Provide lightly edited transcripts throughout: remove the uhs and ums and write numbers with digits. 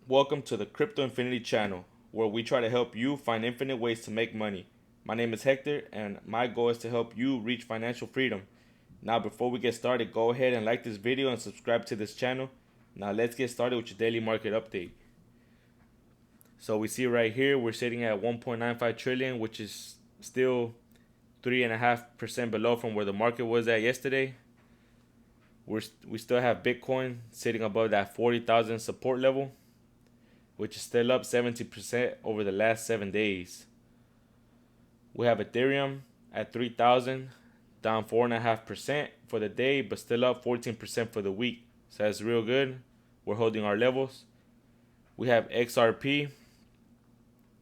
Welcome to the Crypto Infinity channel, where we try to help you find infinite ways to make money. My name is Hector, and my goal is to help you reach financial freedom. Now, before we get started, go ahead and like this video and subscribe to this channel. Now, let's get started with your daily market update. So, we see right here we're sitting at 1.95 trillion, which is still 3.5% below from where the market was at yesterday. We still have Bitcoin sitting above that 40,000 support level, which is still up 70% over the last 7 days. We have Ethereum at 3,000, down 4.5% for the day, but still up 14% for the week. So that's real good. We're holding our levels. We have XRP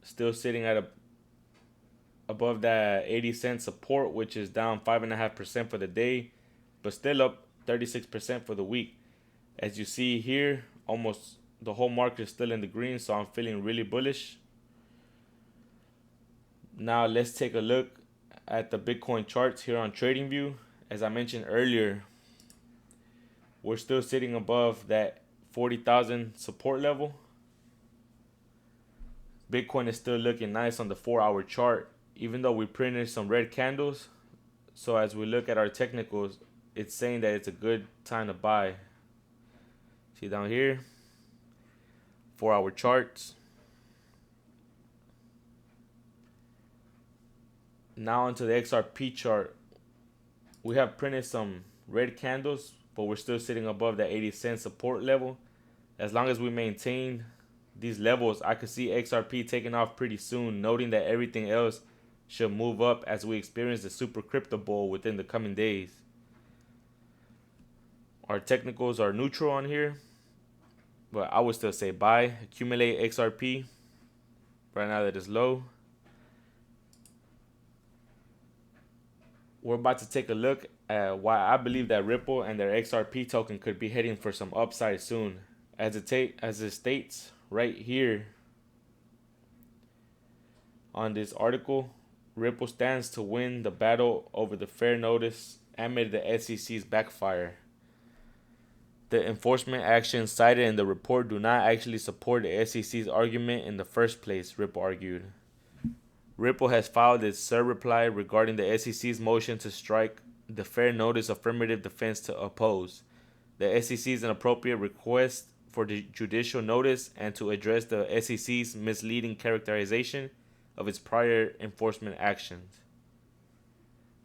still sitting at above that 80-cent support, which is down 5.5% for the day, but still up 36% for the week. As you see here, almost the whole market is still in the green, so I'm feeling really bullish. Now let's take a look at the Bitcoin charts here on TradingView. As I mentioned earlier, we're still sitting above that 40,000 support level. Bitcoin is still looking nice on the 4-hour chart, even though we printed some red candles. So as we look at our technicals, it's saying that it's a good time to buy. See down here, 4-hour charts. Now onto the XRP chart. We have printed some red candles, but we're still sitting above that 80-cent support level. As long as we maintain these levels, I could see XRP taking off pretty soon, noting that everything else should move up as we experience the super crypto bull within the coming days. Our technicals are neutral on here, but I would still say buy, accumulate XRP right now that it's low. We're about to take a look at why I believe that Ripple and their XRP token could be heading for some upside soon. As it states right here on this article, Ripple stands to win the battle over the fair notice amid the SEC's backfire. The enforcement actions cited in the report do not actually support the SEC's argument in the first place, Ripple argued. Ripple has filed its cert reply regarding the SEC's motion to strike the fair notice affirmative defense to oppose the SEC's inappropriate request for the judicial notice and to address the SEC's misleading characterization of its prior enforcement actions.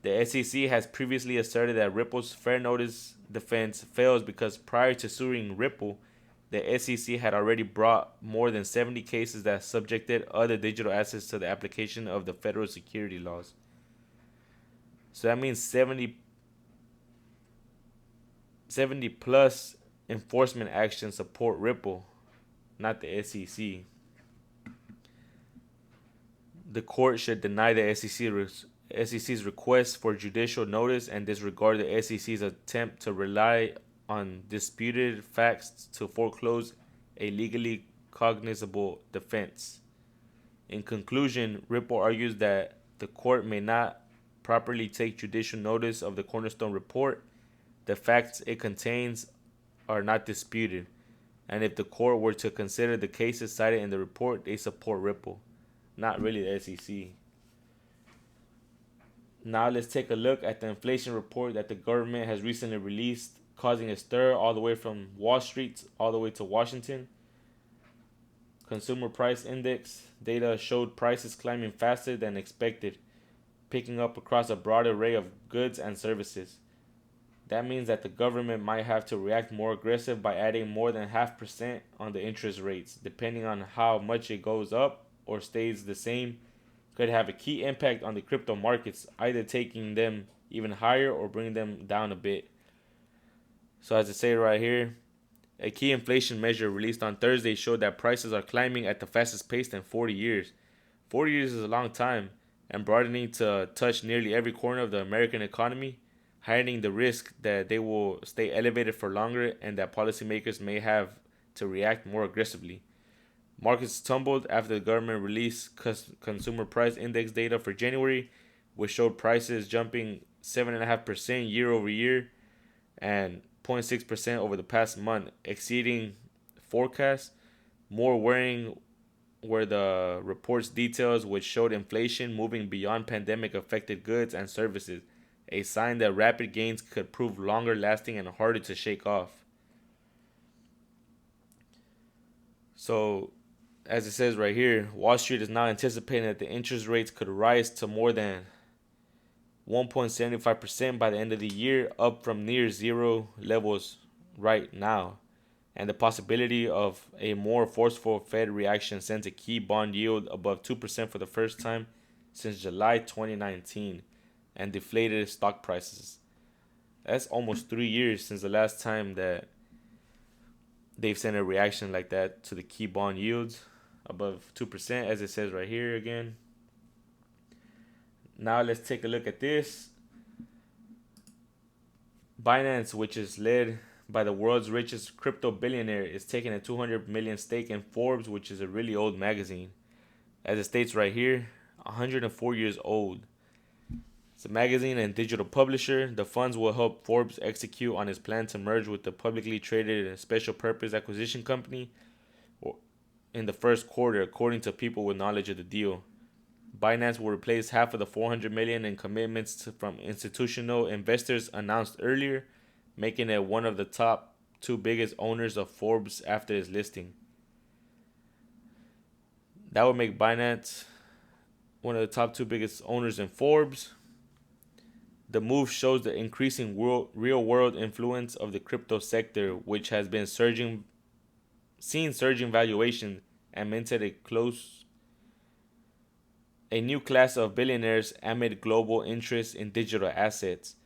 The SEC has previously asserted that Ripple's fair notice defense fails because prior to suing Ripple, the SEC had already brought more than 70 cases that subjected other digital assets to the application of the federal security laws. So that means 70 plus enforcement actions support Ripple, not the SEC. The court should deny the SEC's request for judicial notice and disregard the SEC's attempt to rely on disputed facts to foreclose a legally cognizable defense. In conclusion, Ripple argues that the court may not properly take judicial notice of the Cornerstone report. The facts it contains are not disputed, and if the court were to consider the cases cited in the report, they support Ripple, not really the SEC. Now let's take a look at the inflation report that the government has recently released, causing a stir all the way from Wall Street all the way to Washington. Consumer Price Index data showed prices climbing faster than expected, picking up across a broad array of goods and services. That means that the government might have to react more aggressive by adding more than 0.5% on the interest rates, depending on how much it goes up or stays the same. Could have a key impact on the crypto markets, either taking them even higher or bringing them down a bit. So as I say right here, a key inflation measure released on Thursday showed that prices are climbing at the fastest pace in 40 years. 40 years is a long time, and broadening to touch nearly every corner of the American economy, heightening the risk that they will stay elevated for longer and that policymakers may have to react more aggressively. Markets tumbled after the government released consumer price index data for January, which showed prices jumping 7.5% year over year and 0.6% over the past month, exceeding forecasts. More worrying were the report's details, which showed inflation moving beyond pandemic affected goods and services, a sign that rapid gains could prove longer lasting and harder to shake off. So, as it says right here, Wall Street is now anticipating that the interest rates could rise to more than 1.75% by the end of the year, up from near zero levels right now. And the possibility of a more forceful Fed reaction sent a key bond yield above 2% for the first time since July 2019 and deflated stock prices. That's almost 3 years since the last time that they've sent a reaction like that to the key bond yields above 2%, as it says right here again. Now let's take a look at this. Binance, which is led by the world's richest crypto billionaire, is taking a 200 million stake in Forbes, which is a really old magazine. As it states right here, 104 years old. It's a magazine and digital publisher. The funds will help Forbes execute on his plan to merge with the publicly traded special purpose acquisition company in the first quarter, according to people with knowledge of the deal. Binance will replace half of the 400 million in commitments from institutional investors announced earlier, making it one of the top two biggest owners of Forbes after its listing. That would make Binance one of the top two biggest owners in Forbes. The move shows the increasing real-world influence of the crypto sector, which has been surging valuation and minted a new class of billionaires amid global interest in digital assets.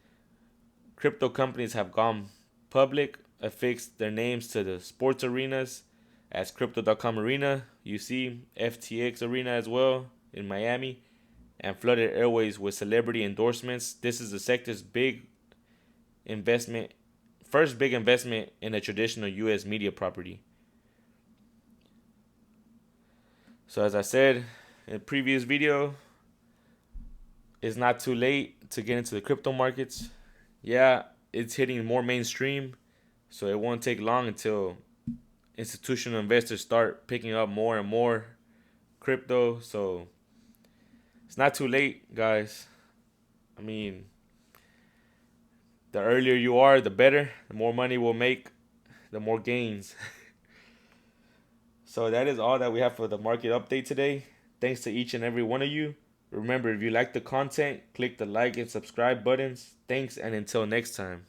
Crypto companies have gone public, affixed their names to the sports arenas as Crypto.com Arena. You see FTX Arena as well in Miami, and flooded airways with celebrity endorsements. This is the sector's first big investment in a traditional U.S. media property. So as I said in a previous video, it's not too late to get into the crypto markets. Yeah, it's hitting more mainstream, so it won't take long until institutional investors start picking up more and more crypto. So it's not too late, guys. I mean, the earlier you are, the better. The more money we'll make, the more gains. So that is all that we have for the market update today. Thanks to each and every one of you. Remember, if you like the content, click the like and subscribe buttons. Thanks, and until next time.